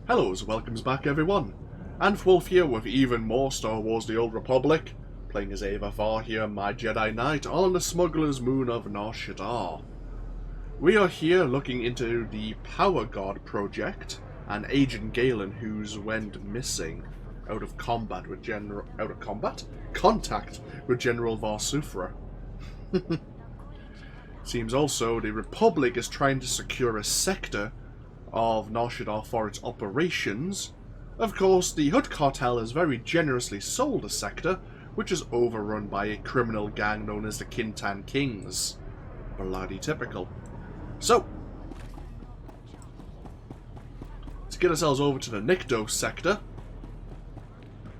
Hello, welcomes back everyone. Wolf here with even more Star Wars The Old Republic, playing as Aeva Var here, my Jedi Knight, on the smuggler's moon of Nar Shaddaa. We are here looking into the Power God project, and Agent Galen, who's went missing out of contact with General Var Suthra. Seems also the Republic is trying to secure a sector of Nar Shaddaa for its operations. Of course, the Hutt cartel has very generously sold a sector, which is overrun by a criminal gang known as the Kintan Kings. Bloody typical. So, to get ourselves over to the Nikto Sector,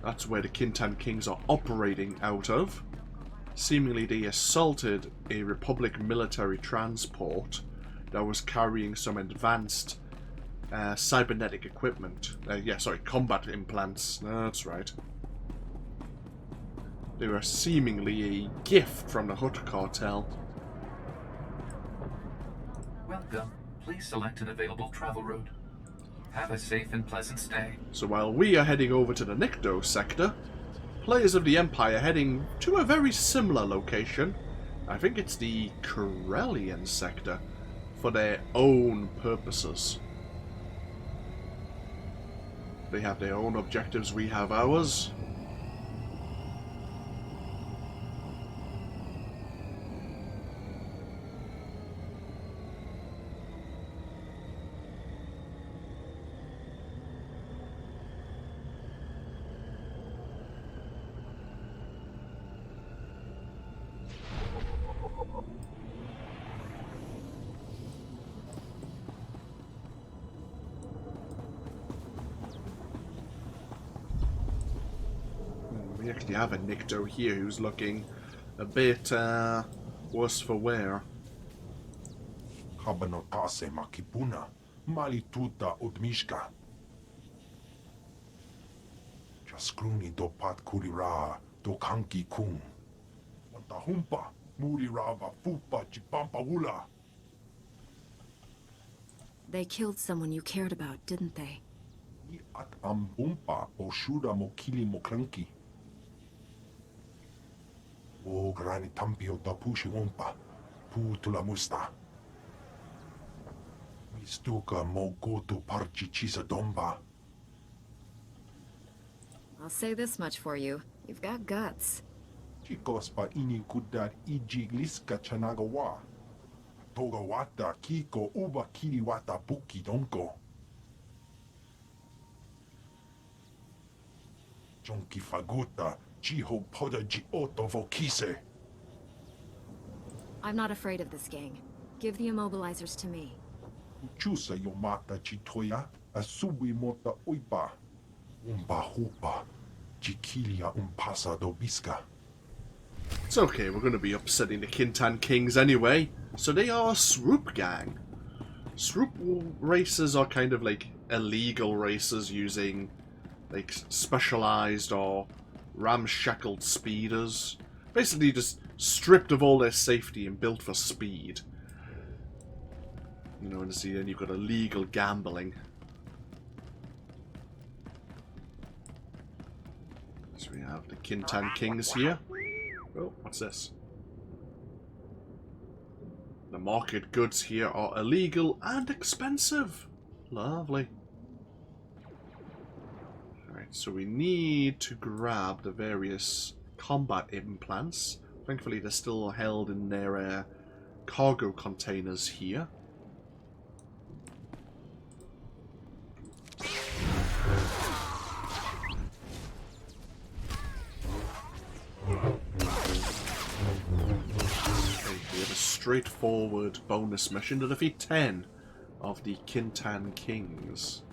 that's where the Kintan Kings are operating out of. Seemingly they assaulted a Republic military transport that was carrying some advanced cybernetic equipment. Combat implants. That's right. They were seemingly a gift from the Hutt cartel. Welcome. Please select an available travel route. Have a safe and pleasant stay. So while we are heading over to the Nikto sector, players of the Empire are heading to a very similar location. I think it's the Corellian sector, for their own purposes. They have their own objectives, we have ours. We actually have a Nikto here who's looking a bit worse for wear. Habanotase makipuna, malituta udmishka. Jaskruni do pat kurira do kanki kun. Wantahumpa, murirava fupa chipampa wula. They killed someone you cared about, didn't they? I at ambumpa o shura mokili moklanki. O grani tampio da pushi wumpa, pu tula musta. Mistuka mo goto parchi chisa domba. I'll say this much for you. You've got guts. Chikos pa ini kudar ijigliska chanagawa. Togawata kiko uba kiriwata buki donko. Jonki faguta. Jiho poda ji oto vokise. I'm not afraid of this gang. Give the immobilizers to me. Chusa yomata chitoya, asubi mota uipa. Umba hupa, jikilia umpasa dobiska. It's okay, we're going to be upsetting the Kintan Kings anyway. So they are a swoop gang. Swoop races are kind of like illegal races using like specialized or ramshackled speeders. Basically just stripped of all their safety and built for speed. You know, and see, then you've got illegal gambling. So we have the Kintan Kings here. Oh, what's this? The market goods here are illegal and expensive. Lovely. So we need to grab the various combat implants. Thankfully they're still held in their cargo containers here. Okay, we have a straightforward bonus mission to defeat 10 of the Kintan Kings.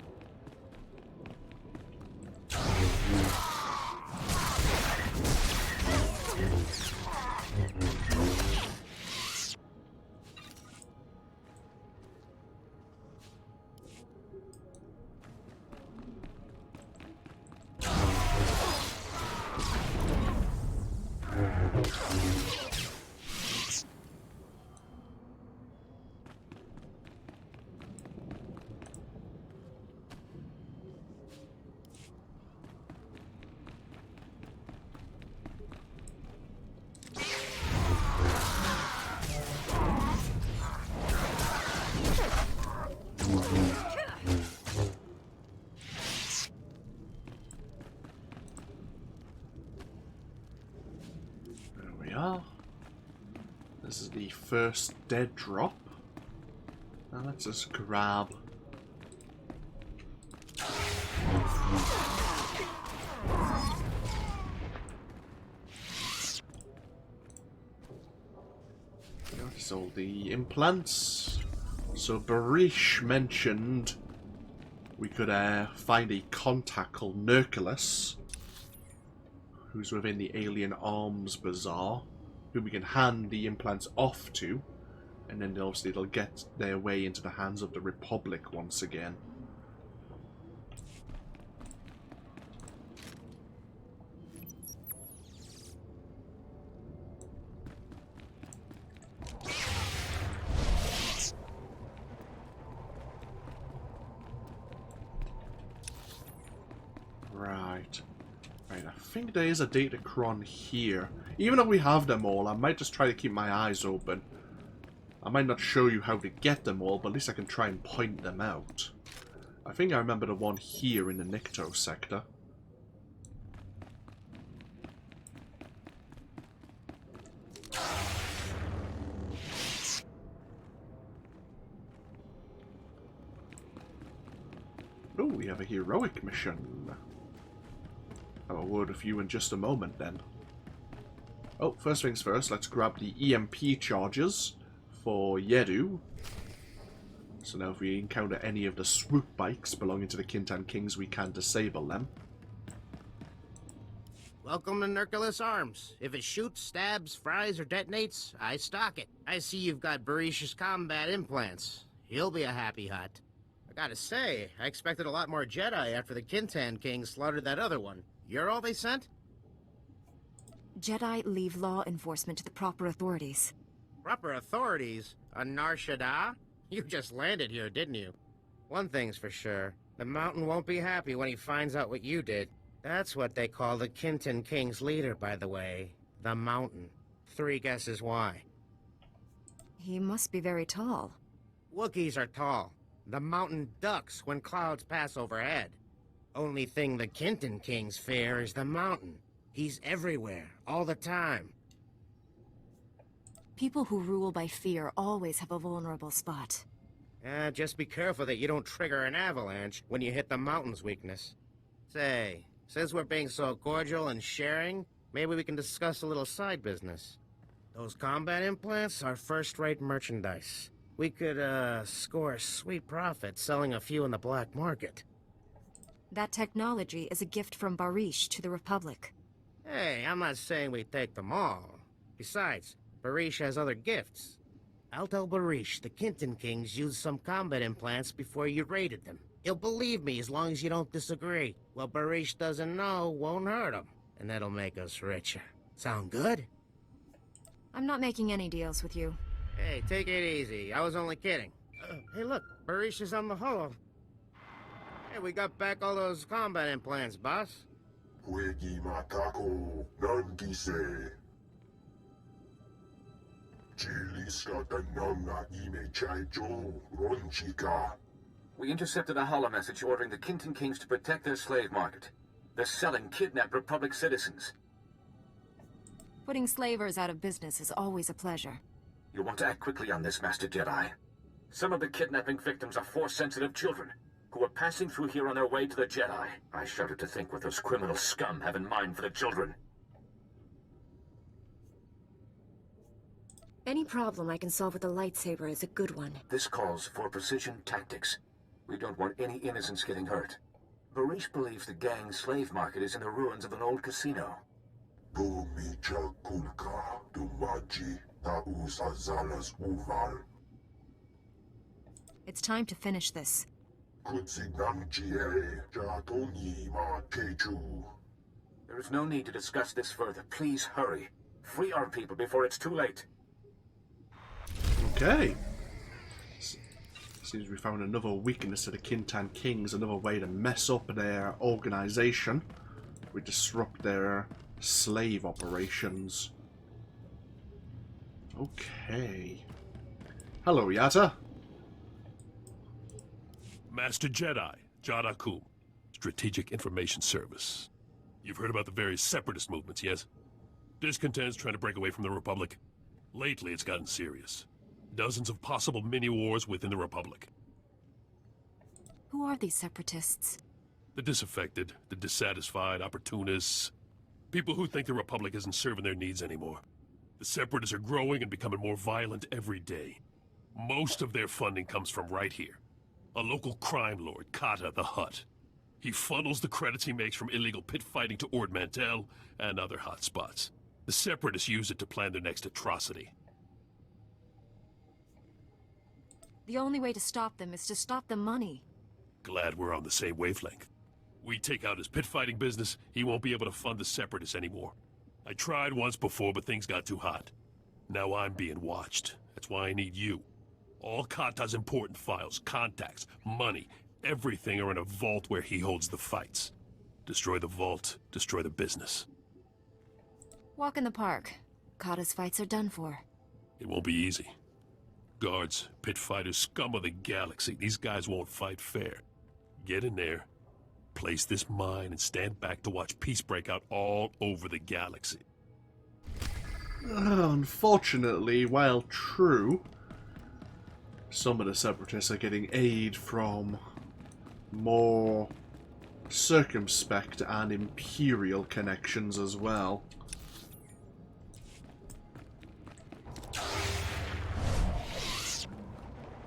are. This is the first dead drop. Now let's just grab. Notice all the implants. So Barish mentioned we could find a contact called Nurculus, who's within the Alien Arms Bazaar, who we can hand the implants off to, and then obviously they'll get their way into the hands of the Republic once again. Right. Right, I think there is a Datacron here. Even though we have them all, I might just try to keep my eyes open. I might not show you how to get them all, but at least I can try and point them out. I think I remember the one here in the Nikto Sector. Oh, we have a heroic mission. Have a word with you in just a moment, then. Oh, first things first, let's grab the Emp Charges for Yedu. So now if we encounter any of the swoop bikes belonging to the Kintan Kings, we can disable them. Welcome to Nurculus Arms. If it shoots, stabs, fries, or detonates, I stock it. I see you've got Barish's combat implants. He'll be a happy hut. I gotta say, I expected a lot more Jedi after the Kintan Kings slaughtered that other one. You're all they sent? Jedi leave law enforcement to the proper authorities. Proper authorities? On Nar Shaddaa? You just landed here, didn't you? One thing's for sure. The Mountain won't be happy when he finds out what you did. That's what they call the Kintan King's leader, by the way. The Mountain. 3 guesses why. He must be very tall. Wookiees are tall. The Mountain ducks when clouds pass overhead. Only thing the Kintan Kings fear is the Mountain. He's everywhere, all the time. People who rule by fear always have a vulnerable spot. Just be careful that you don't trigger an avalanche when you hit the Mountain's weakness. Say, since we're being so cordial and sharing, maybe we can discuss a little side business. Those combat implants are first-rate merchandise. We could, score a sweet profit selling a few in the black market. That technology is a gift from Barish to the Republic. Hey, I'm not saying we take them all. Besides, Barish has other gifts. I'll tell Barish the Kintan Kings used some combat implants before you raided them. He'll believe me as long as you don't disagree. What Barish doesn't know won't hurt him, and that'll make us richer. Sound good? I'm not making any deals with you. Hey, take it easy. I was only kidding. Hey, look, Barish is on the holo. Hey, we got back all those combat implants, boss. Wegi matako nangise. Chiliska tananga ime chaijo ronchika. We intercepted a holo message ordering the Kintan Kings to protect their slave market. They're selling kidnapped Republic citizens. Putting slavers out of business is always a pleasure. You'll want to act quickly on this, Master Jedi. Some of the kidnapping victims are Force-sensitive children who are passing through here on their way to the Jedi. I shudder to think what those criminal scum have in mind for the children. Any problem I can solve with a lightsaber is a good one. This calls for precision tactics. We don't want any innocents getting hurt. Barish believes the gang's slave market is in the ruins of an old casino. Bumicha kulka dumaji taus azalas uval. It's time to finish this. Kutsinangji jatoni ma kechu. There is no need to discuss this further. Please hurry. Free our people before it's too late. Okay. Seems we found another weakness of the Kintan Kings, another way to mess up their organization. We disrupt their slave operations. Okay. Hello, Yatta. Master Jedi, Jadakum, Strategic Information Service. You've heard about the various separatist movements, yes? Discontent's trying to break away from the Republic. Lately, it's gotten serious. Dozens of possible mini-wars within the Republic. Who are these separatists? The disaffected, the dissatisfied, opportunists. People who think the Republic isn't serving their needs anymore. The Separatists are growing and becoming more violent every day. Most of their funding comes from right here. A local crime lord, Kata the Hutt. He funnels the credits he makes from illegal pit fighting to Ord Mantell and other hot spots. The Separatists use it to plan their next atrocity. The only way to stop them is to stop the money. Glad we're on the same wavelength. We take out his pit fighting business, he won't be able to fund the Separatists anymore. I tried once before, but things got too hot. Now I'm being watched. That's why I need you. All Kata's important files, contacts, money, everything are in a vault where he holds the fights. Destroy the vault, destroy the business. Walk in the park. Kata's fights are done for. It won't be easy. Guards, pit fighters, scum of the galaxy. These guys won't fight fair. Get in there, place this mine, and stand back to watch peace break out all over the galaxy. Unfortunately, while true, some of the Separatists are getting aid from more circumspect and imperial connections as well.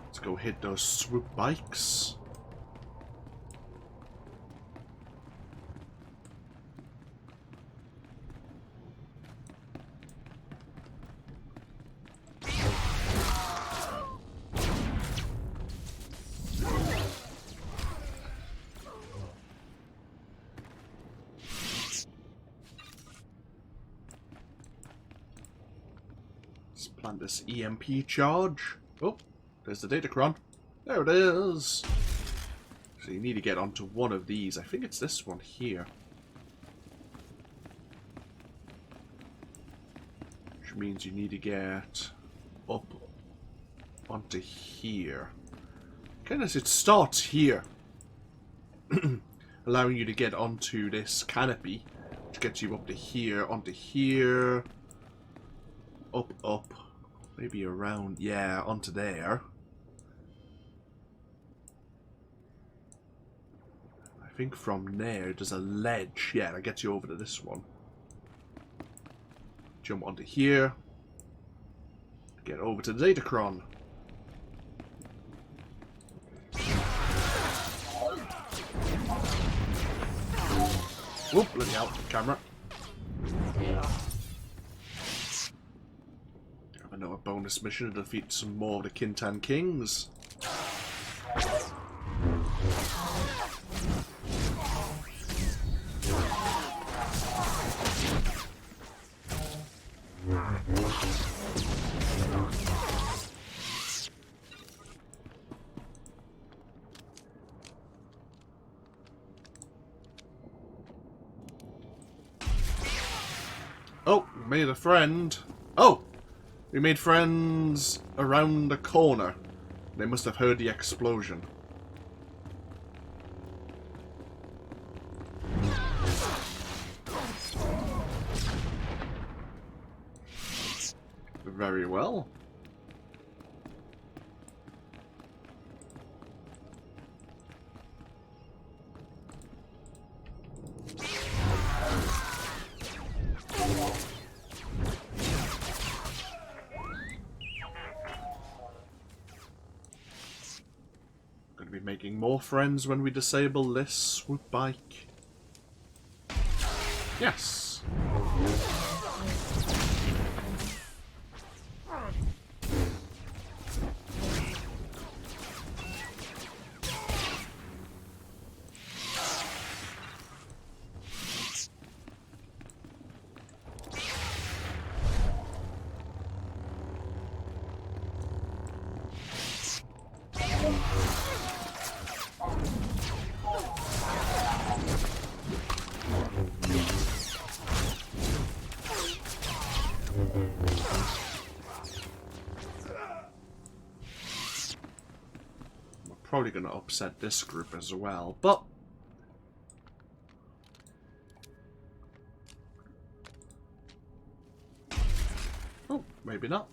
Let's go hit those swoop bikes. Let's plant this EMP charge. Oh, there's the datacron. There it is. So you need to get onto one of these. I think it's this one here. Which means you need to get up onto here. Goodness, it starts here. Allowing you to get onto this canopy, which gets you up to here, onto here, up, maybe around, yeah, onto there. I think from there there's a ledge, yeah, that gets you over to this one. Jump onto here, get over to the datacron. Whoop, look out, camera. Have another bonus mission to defeat some more of the Kintan Kings. Oh, we made a friend. Oh! We made friends around the corner. They must have heard the explosion. Very well. Gonna be making more friends when we disable this swoop bike. Yes. Probably going to upset this group as well, but Oh, maybe not.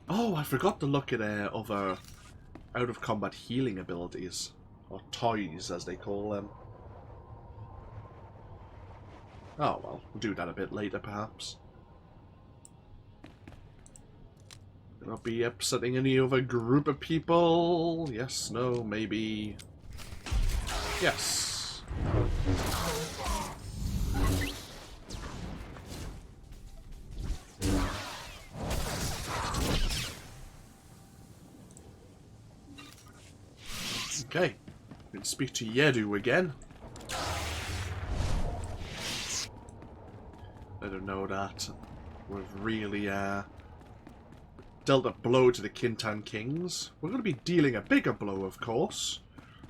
Oh, I forgot to look at other out-of-combat healing abilities. Or toys, as they call them. Oh, well, we'll do that a bit later, perhaps. Gonna be upsetting any other group of people? Yes, no, maybe... Yes. Okay, we can speak to Yedu again. Let her know that we've really dealt a blow to the Kintan Kings. We're going to be dealing a bigger blow, of course.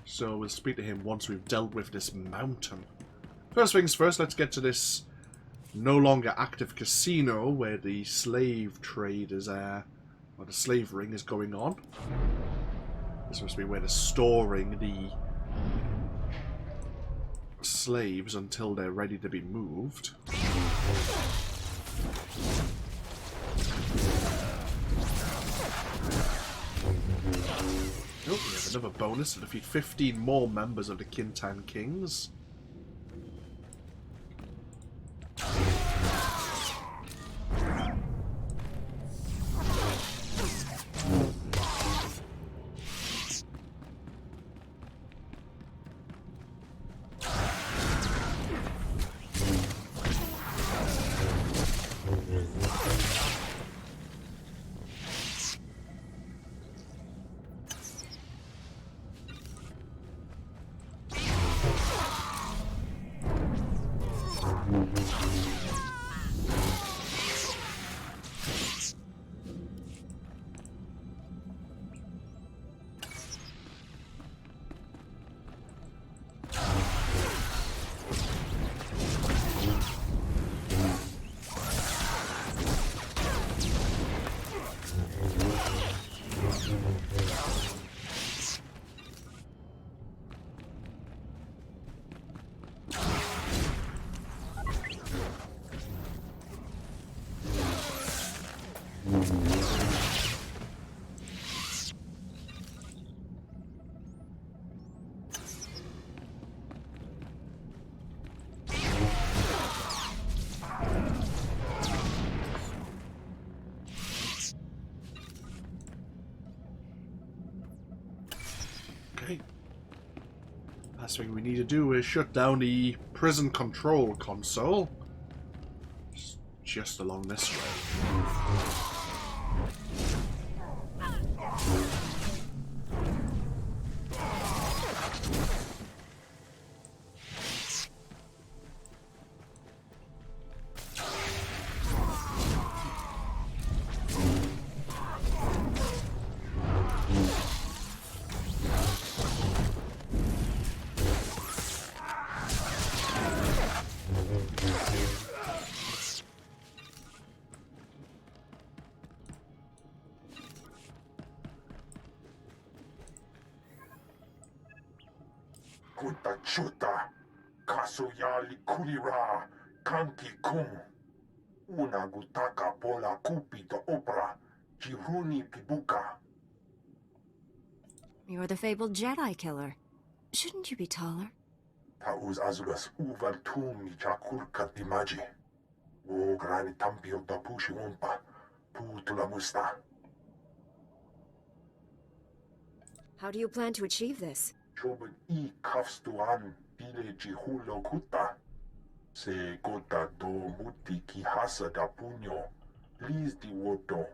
So we'll speak to him once we've dealt with this mountain. First things first, let's get to this no longer active casino where the slave trade is, or the slave ring is going on. This must be where they're storing the slaves until they're ready to be moved. Oh, we have another bonus to defeat 15 more members of the Kintan Kings. Okay. Last thing we need to do is shut down the prison control console. Just along this way. Kutta chuta, kasuyali kulira, kanki kum. Una gutaka bola kupito opera, jiruni pibuka. You're the fabled Jedi killer. Shouldn't you be taller? Tauz azulas uval tumi chakurka dimaji. O grani tampio da pushi umpa, putula musta. How do you plan to achieve this? Chobut I kafstuan pileji hulo kuta. Se gota do muti kihasa da puño. Liz di woto.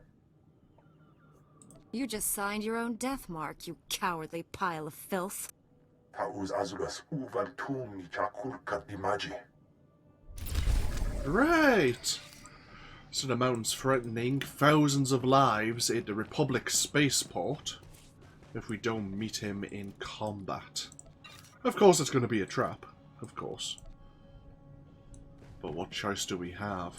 You just signed your own death mark, you cowardly pile of filth. Tauz azugas uval tumi chakulka dimaji. Right! So the mountain's threatening thousands of lives at the Republic spaceport if we don't meet him in combat. Of course it's going to be a trap, of course. But what choice do we have?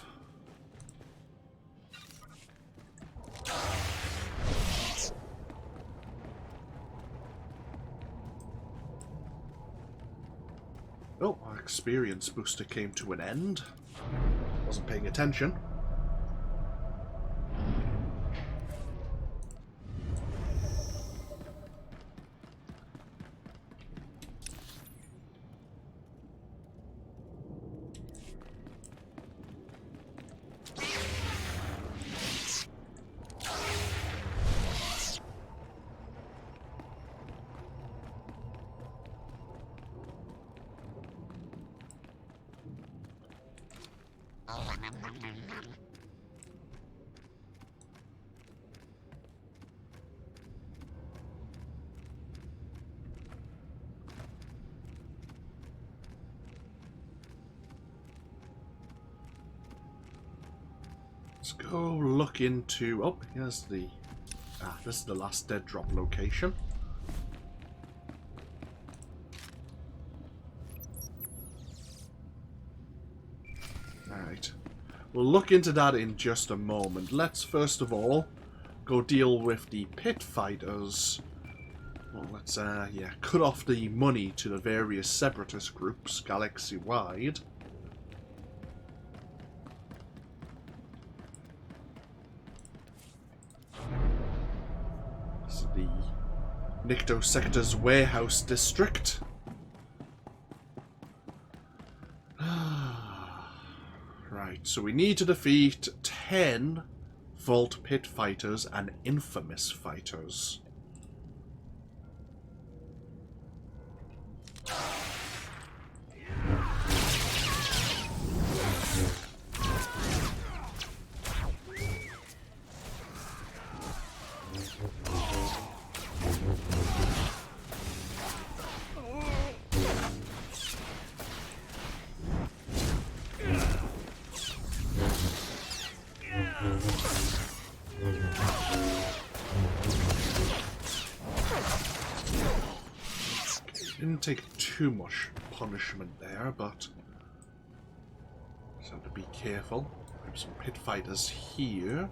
Oh, our experience booster came to an end. Wasn't paying attention. Let's go look into... Oh, here's the... Ah, this is the last dead drop location. Alright. We'll look into that in just a moment. Let's first of all go deal with the pit fighters. Well, let's, yeah, cut off the money to the various separatist groups galaxy-wide. This is the Nikto Sector's warehouse district. Right, so we need to defeat 10 Vault Pit fighters and Infamous fighters. Didn't take too much punishment there, but just have to be careful. We have some pit fighters here.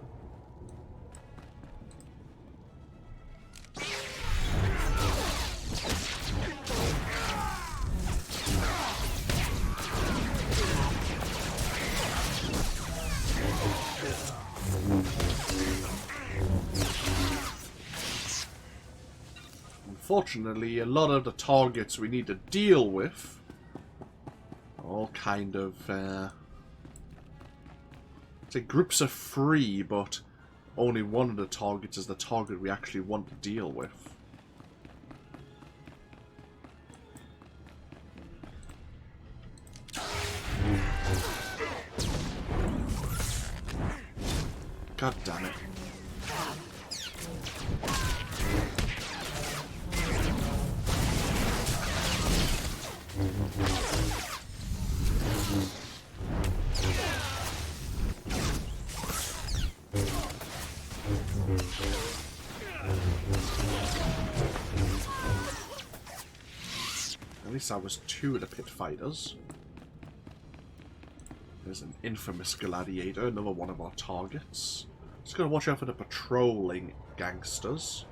Unfortunately, a lot of the targets we need to deal with are all kind of, say groups are free, but only one of the targets is the target we actually want to deal with. God damn it. At least that was 2 of the pit fighters. There's an infamous gladiator, another one of our targets. Just gotta watch out for the patrolling gangsters.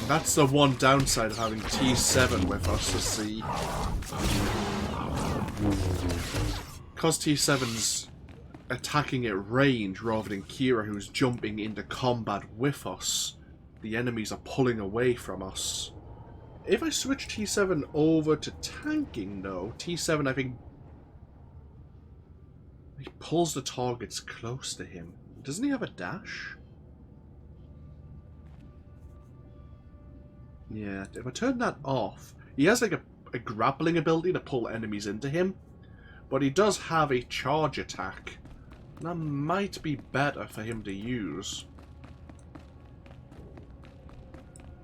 That's the one downside of having T7 with us, to see. Because T7's attacking at range rather than Kira, who's jumping into combat with us, the enemies are pulling away from us. If I switch T7 over to tanking, though, T7, I think, he pulls the targets close to him. Doesn't he have a dash? Yeah, if I turn that off, he has like a grappling ability to pull enemies into him, but he does have a charge attack. And that might be better for him to use.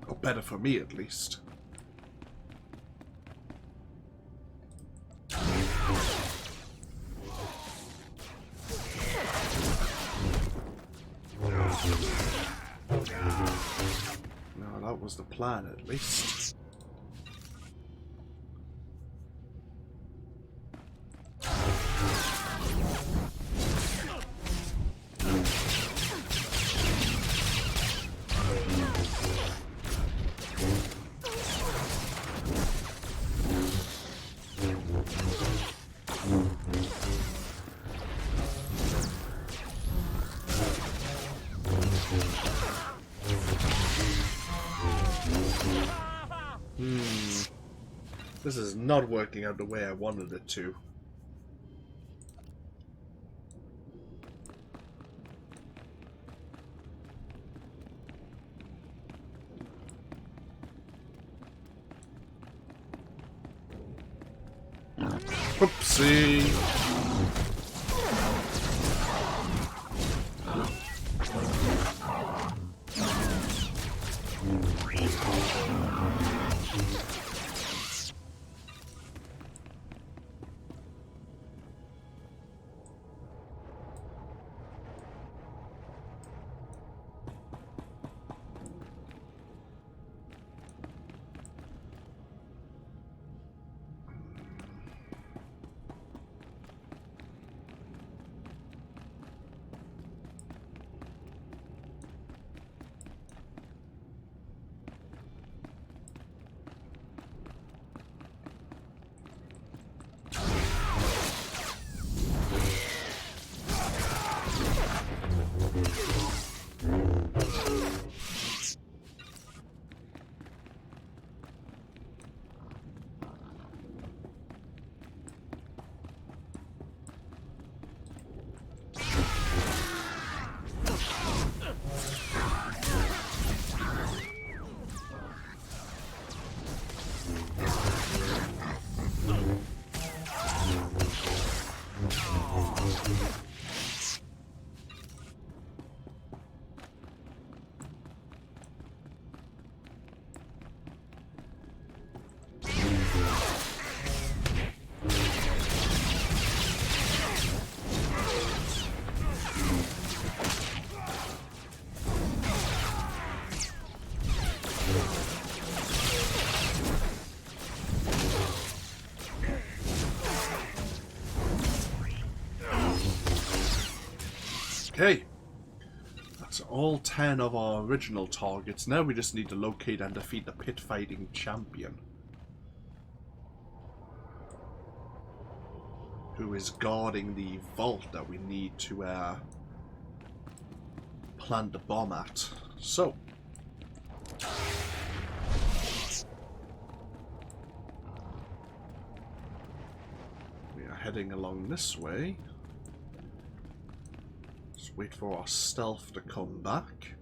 Or better for me, at least. No, that was the plan, at least. This is not working out the way I wanted it to. Whoopsie. Okay, that's all 10 of our original targets. Now we just need to locate and defeat the pit fighting champion, who is guarding the vault that we need to plant the bomb at. So, we are heading along this way. Wait for our stealth to come back.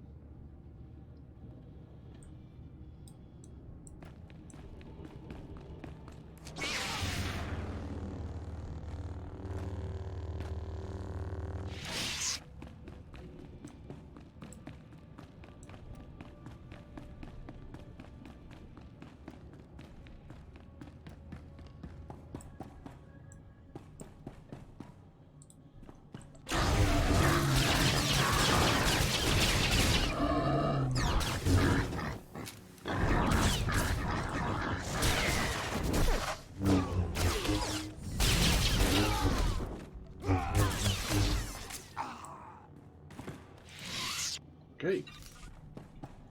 Okay.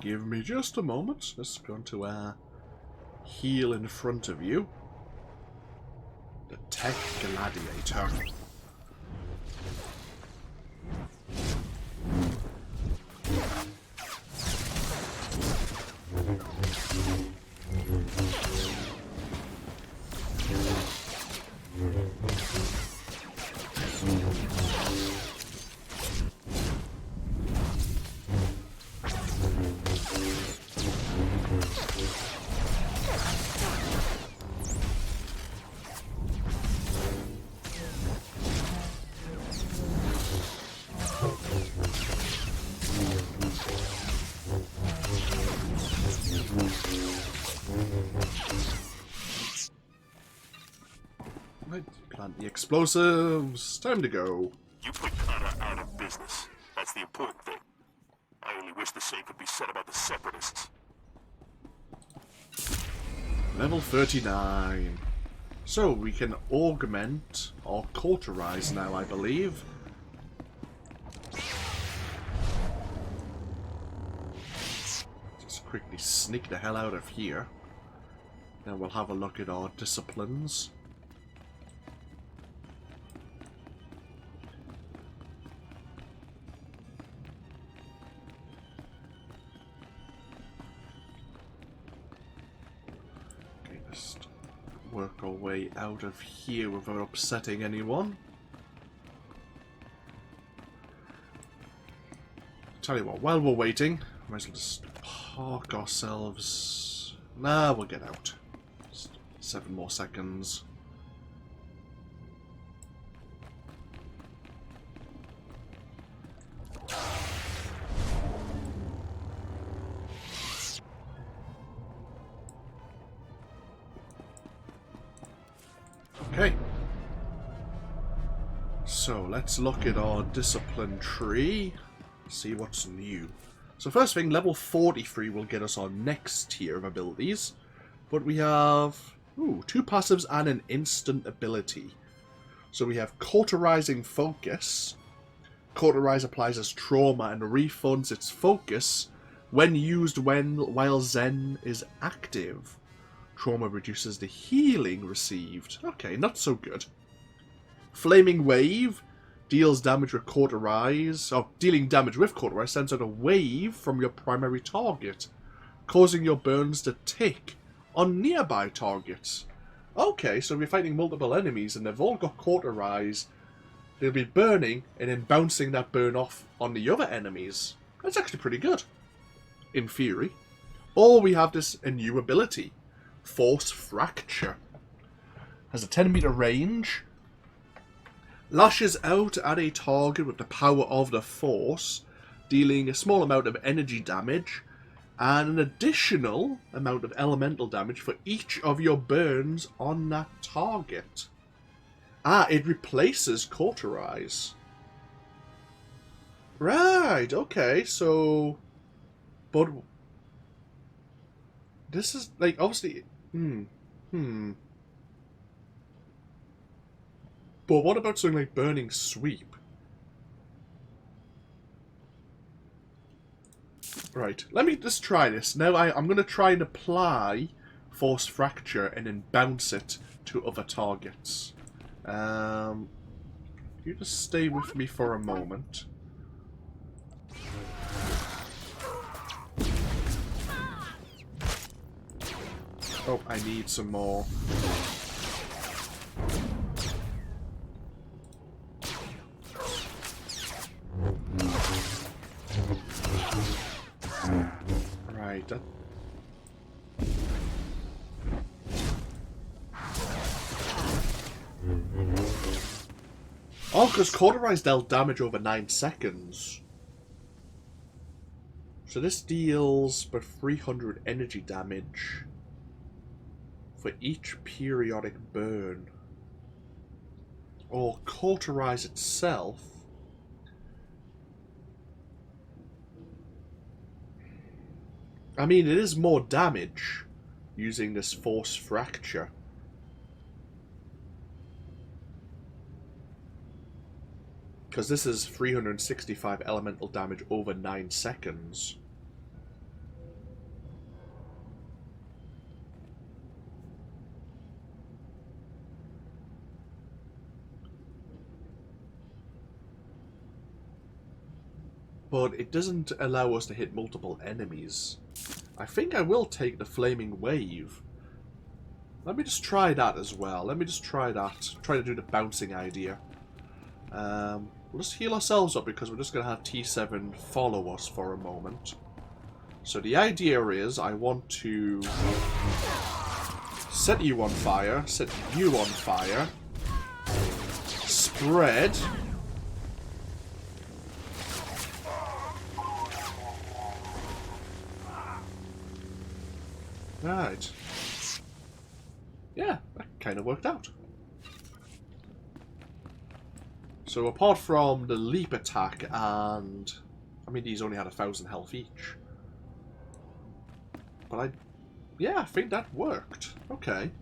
Give me just a moment. Let's go into heal in front of you. The Tech Gladiator. Plant the explosives. Time to go. You put Kara out of business. That's the important thing. I only wish the same could be said about the Separatists. Level 39. So we can augment or cauterize now, I believe. Just quickly sneak the hell out of here. Then we'll have a look at our disciplines. Work our way out of here without upsetting anyone. Tell you what, while we're waiting, might as well just park ourselves. Nah, we'll get out. Just 7 more seconds. Okay. So let's look at our discipline tree. See what's new. So first thing, level 43 will get us our next tier of abilities. But we have 2 passives and an instant ability. So we have Cauterizing Focus. Cauterize applies as trauma and refunds its focus when used while Zen is active. Trauma reduces the healing received. Okay, not so good. Flaming Wave deals damage with Cauterize, or dealing damage with Cauterize sends out a wave from your primary target, causing your burns to tick on nearby targets. Okay, so we're fighting multiple enemies and they've all got Cauterize. They'll be burning and then bouncing that burn off on the other enemies. That's actually pretty good, in theory. Or we have a new ability. Force Fracture. Has a 10-meter range. Lashes out at a target with the power of the Force, dealing a small amount of energy damage and an additional amount of elemental damage for each of your burns on that target. It replaces Cauterize. Right, okay, so... But... This is, like, obviously... But what about something like Burning Sweep? Right, let me just try this. Now I'm going to try and apply Force Fracture and then bounce it to other targets. You just stay with me for a moment. Oh, I need some more. Right. Oh, because Cauterize dealt damage over 9 seconds. So this deals but 300 energy damage for each periodic burn. Or Cauterize itself. I mean, it is more damage using this Force Fracture. Because this is 365 elemental damage over 9 seconds. But it doesn't allow us to hit multiple enemies. I think I will take the Flaming Wave. Let me just try that as well. Let me just try that. Try to do the bouncing idea. We'll just heal ourselves up because we're just going to have T7 follow us for a moment. So the idea is I want to set you on fire, set you on fire, spread. Right. Yeah, that kind of worked out. So apart from the leap attack and... I mean, these only had 1,000 health each. But yeah, I think that worked. Okay.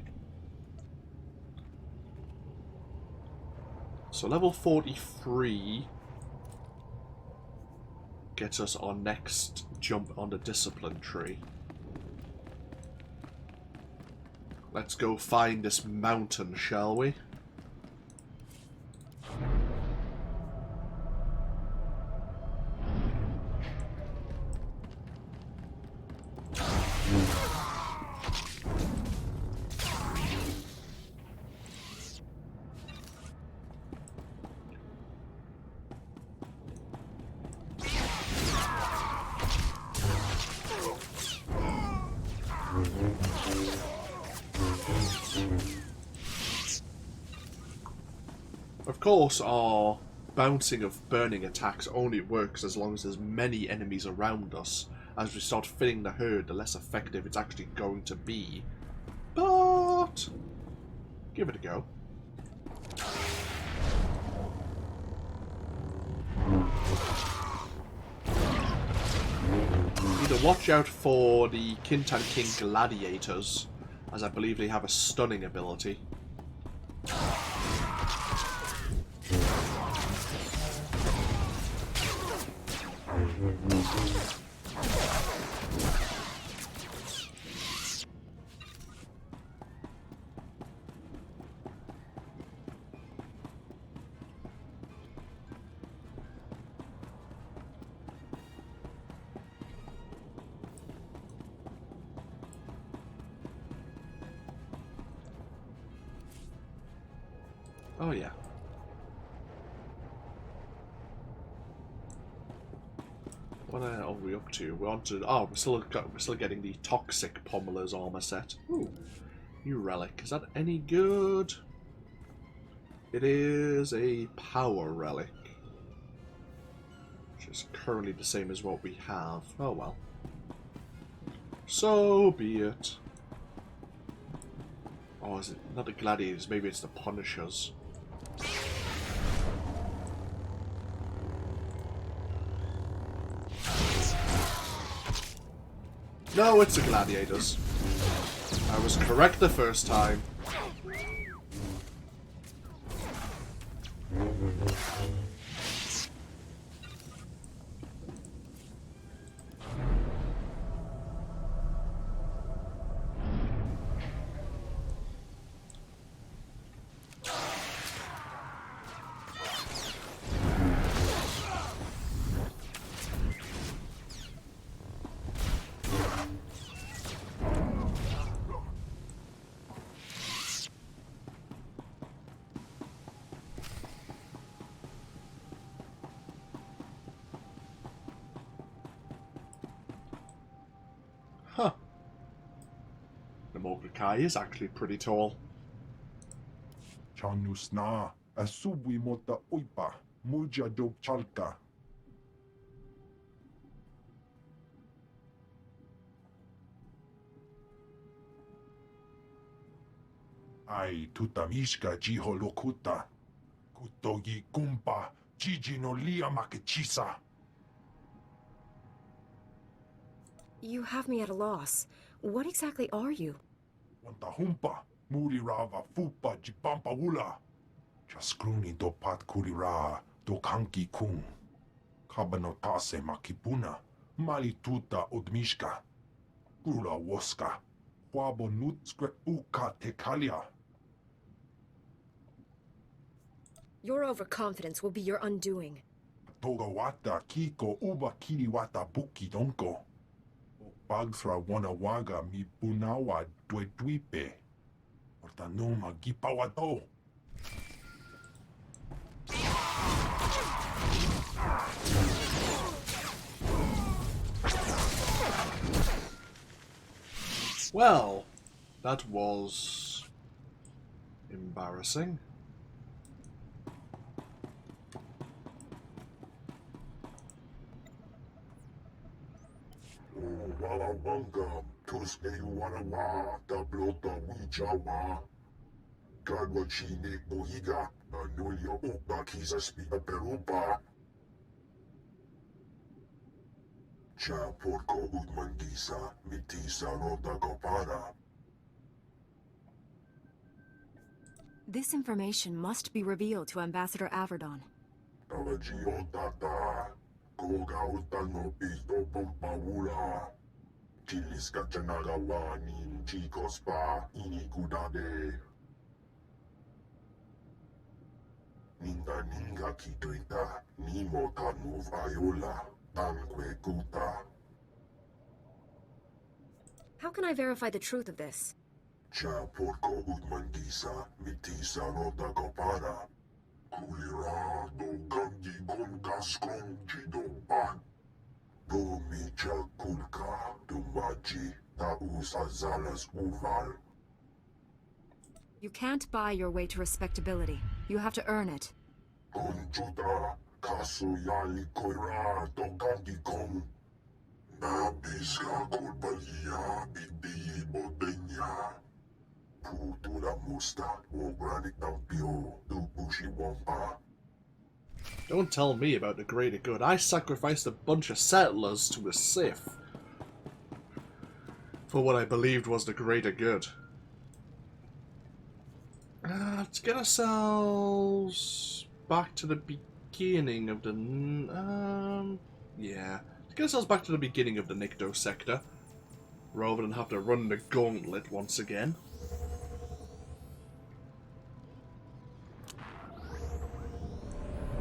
So level 43 gets us our next jump on the discipline tree. Let's go find this mountain, shall we? Of course, our bouncing of burning attacks only works as long as there's many enemies around us. As we start filling the herd, the less effective it's actually going to be. But give it a go. Need to watch out for the Kintan King gladiators, as I believe they have a stunning ability. Oh yeah. What are we up to? We're on to... Oh, we're still getting the Toxic Pommeler's armor set. Ooh, new relic. Is that any good? It is a power relic, which is currently the same as what we have. Oh well. So be it. Oh, is it not the gladiators? Maybe it's the Punishers. No, it's the gladiators. I was correct the first time. Huh. The Mogrikai is actually pretty tall. Chanusna, asubi mota uipa, muja do chalka. Ai tutamishka jiholokuta, kutogi kumpa, jiji no lia makechisa. You have me at a loss. What exactly are you? Wantahumpa, murirava fupa jipampa wula. Jaskruni do pat kurira, Dokanki kung. Kabanotase makipuna. Malituta odmishka. Gula woska. Wabo nutskret uka tekalia. Your overconfidence will be your undoing. Togawata kiko uba kiriwata buki donko. Bagthra wanawaga mi punawa dweduipe. Ortanoma gipawato. Well, that was embarrassing. Walawanga, Tuske Wanawa, Tablota Wijawa. Gadwachine Bohiga, Anulia Upa Kisa Spina Perupa. Cha Porco Udmangisa, Mitisa Rota Copara. This information must be revealed to Ambassador Averdon. Tawajio Tata, Koga Utango Pisto Pompawula. Chilis Kachanagawa, Nin Chicospa, Inikudade. Ninga Ninga Kituita, Nimo Tanu Viola, Tanque Kuta. How can I verify the truth of this? Cha Porco Udmangisa, Mitisa Rota Copara. Kulira do Gangi Gongas Kong Jidoban. Do Micha Kulka, do Maji, Taus Azalas Uval. You can't buy your way to respectability. You have to earn it. Conchuta, Kasuyali Koira, do Gangi Kong. Nabiska Kulbalia, Bibi Bodenya. Putura Musta, Organic Dampio, do Bushi Wampa. Don't tell me about the greater good. I sacrificed a bunch of settlers to a Sith for what I believed was the greater good. Let's get ourselves back to the beginning of the... yeah. Let's get ourselves back to the beginning of the Nikto Sector, rather than have to run the gauntlet once again.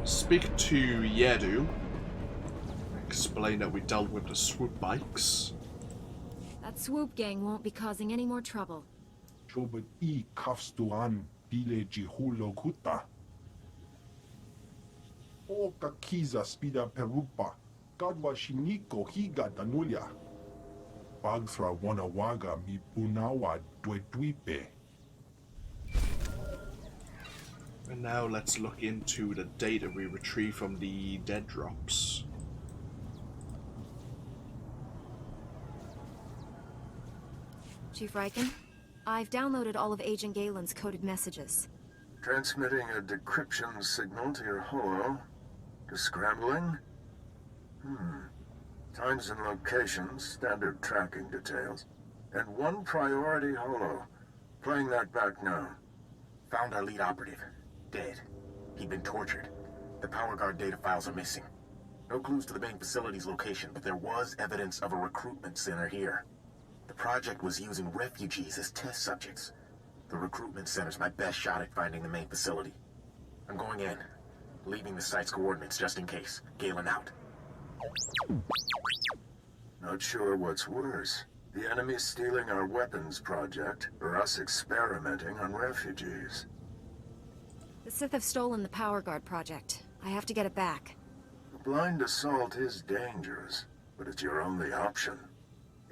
Speak to Yedu. Explain that we dealt with the swoop bikes. That swoop gang won't be causing any more trouble. Chobot I Kafstuan, Bile Jihulo Kuta. Oka Kiza Spida Perupa, Gadwa Shiniko Higa Danulia. Bagthra Wanawaga Mi Punawa Dweduipe. And now let's look into the data we retrieve from the dead drops. Chief Riken, I've downloaded all of Agent Galen's coded messages. Transmitting a decryption signal to your holo. Descrambling? Times and locations, standard tracking details. And one priority holo. Playing that back now. Found our lead operative. Dead. He'd been tortured. The power guard data files are missing. No clues to the main facility's location, but there was evidence of a recruitment center here. The project was using refugees as test subjects. The recruitment center's my best shot at finding the main facility. I'm going in, leaving the site's coordinates just in case. Galen out. Not sure what's worse. The enemy stealing our weapons project, or us experimenting on refugees. The Sith have stolen the power guard project. I have to get it back. A blind assault is dangerous, but it's your only option.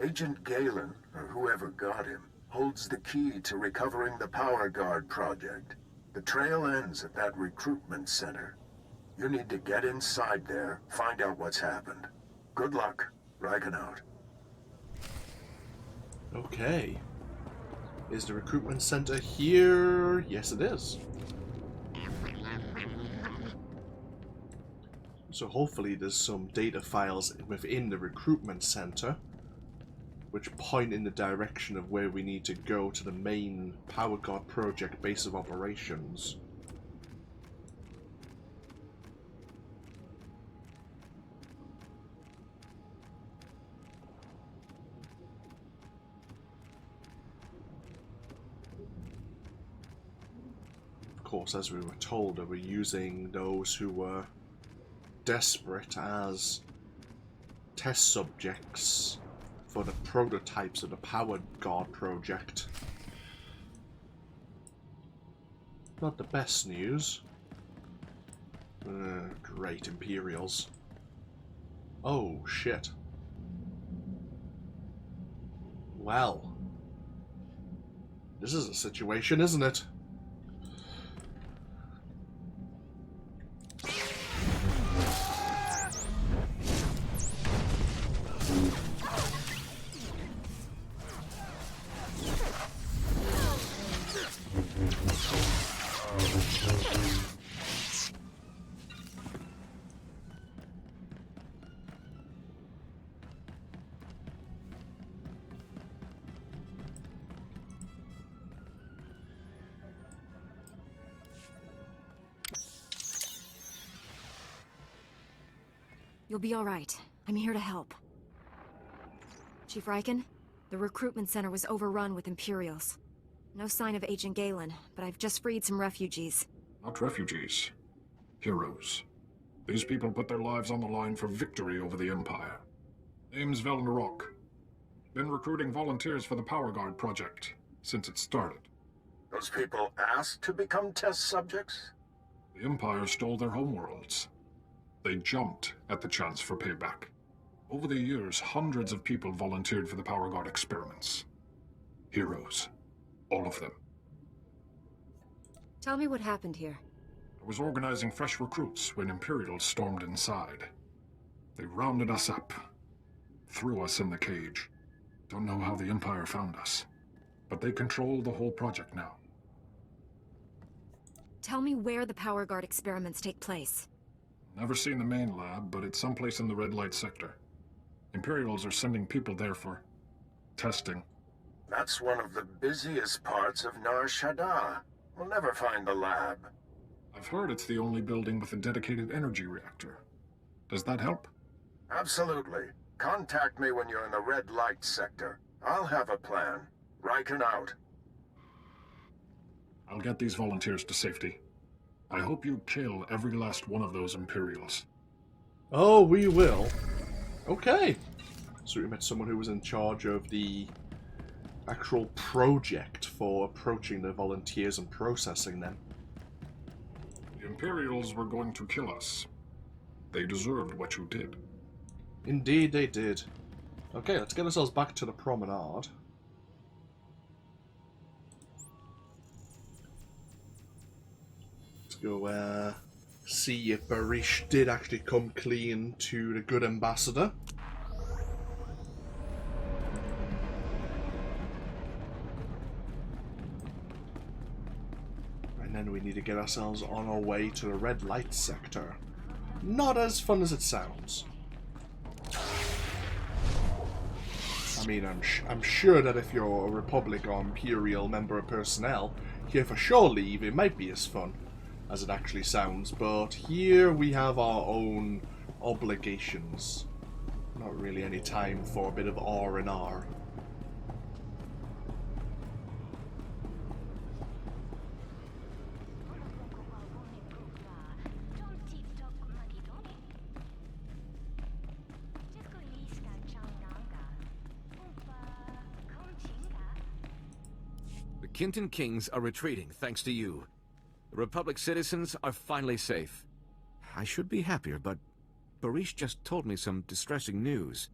Agent Galen, or whoever got him, holds the key to recovering the power guard project. The trail ends at that recruitment center. You need to get inside there, find out what's happened. Good luck. Riken out. Okay. Is the recruitment center here? Yes, it is. So hopefully there's some data files within the recruitment center which point in the direction of where we need to go to the main Power Guard project base of operations. course, as we were told, they were using those who were desperate as test subjects for the prototypes of the Power Guard project. Not the best news. Great Imperials. Oh, shit. Well. This is a situation, isn't it? You'll be all right. I'm here to help. Chief Riken, the recruitment center was overrun with Imperials. No sign of Agent Galen, but I've just freed some refugees. Not refugees. Heroes. These people put their lives on the line for victory over the Empire. Name's Velnarok. Been recruiting volunteers for the Power Guard project since it started. Those people asked to become test subjects? The Empire stole their homeworlds. They jumped at the chance for payback. Over the years, hundreds of people volunteered for the Power Guard experiments. Heroes. All of them. Tell me what happened here. I was organizing fresh recruits when Imperials stormed inside. They rounded us up. Threw us in the cage. Don't know how the Empire found us. But they control the whole project now. Tell me where the Power Guard experiments take place. Never seen the main lab, but it's someplace in the Red Light Sector. Imperials are sending people there for testing. That's one of the busiest parts of Nar Shaddaa. We'll never find the lab. I've heard it's the only building with a dedicated energy reactor. Does that help? Absolutely. Contact me when you're in the Red Light Sector. I'll have a plan. Riken out. I'll get these volunteers to safety. I hope you kill every last one of those Imperials. Oh, we will. Okay. So we met someone who was in charge of the actual project for approaching the volunteers and processing them. The Imperials were going to kill us. They deserved what you did. Indeed they did. Okay, let's get ourselves back to the promenade. Let's go see if Barish did actually come clean to the good ambassador. And then we need to get ourselves on our way to the Red Light Sector. Not as fun as it sounds. I mean, I'm sure that if you're a Republic or Imperial member of personnel, here for shore leave, it might be as fun as it actually sounds, but here we have our own obligations. Not really any time for a bit of R&R. The Kintan Kings are retreating, thanks to you. The Republic citizens are finally safe. I should be happier, but Barish just told me some distressing news.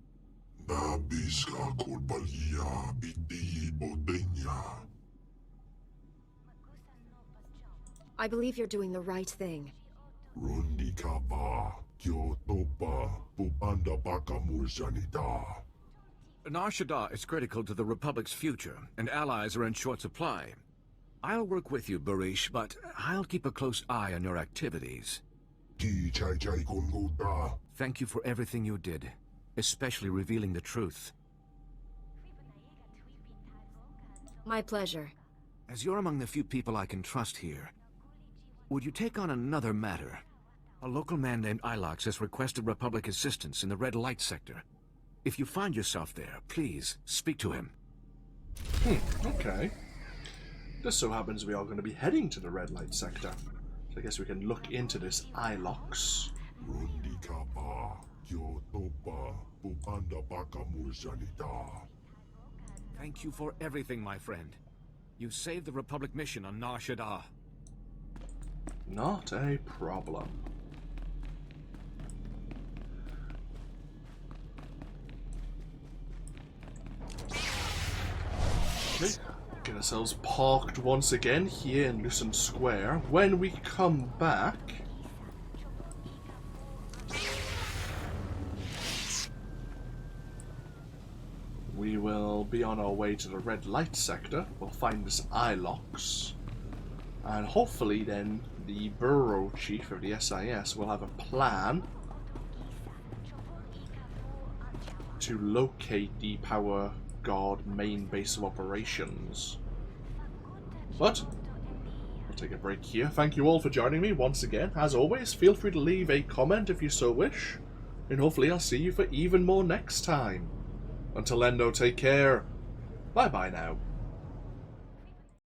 I believe you're doing the right thing. Nar Shaddaa is critical to the Republic's future, and allies are in short supply. I'll work with you, Barish, but I'll keep a close eye on your activities. Thank you for everything you did, especially revealing the truth. My pleasure. As you're among the few people I can trust here, would you take on another matter? A local man named Ilox has requested Republic assistance in the Red Light Sector. If you find yourself there, please speak to him. Okay. Just so happens we are going to be heading to the red light sector. So I guess we can look into this iLox. Thank you for everything, my friend. You saved the Republic mission on Nar Shaddaa. Not a problem. Okay, get ourselves parked once again here in Lucent Square. When we come back, we will be on our way to the red light sector. We'll find this iLox, and hopefully then the bureau chief of the SIS will have a plan to locate the Power Guard main base of operations. But I'll take a break here. Thank you all for joining me once again. As always, feel free to leave a comment if you so wish, and hopefully I'll see you for even more next time. Until then, though, take care. Bye bye now.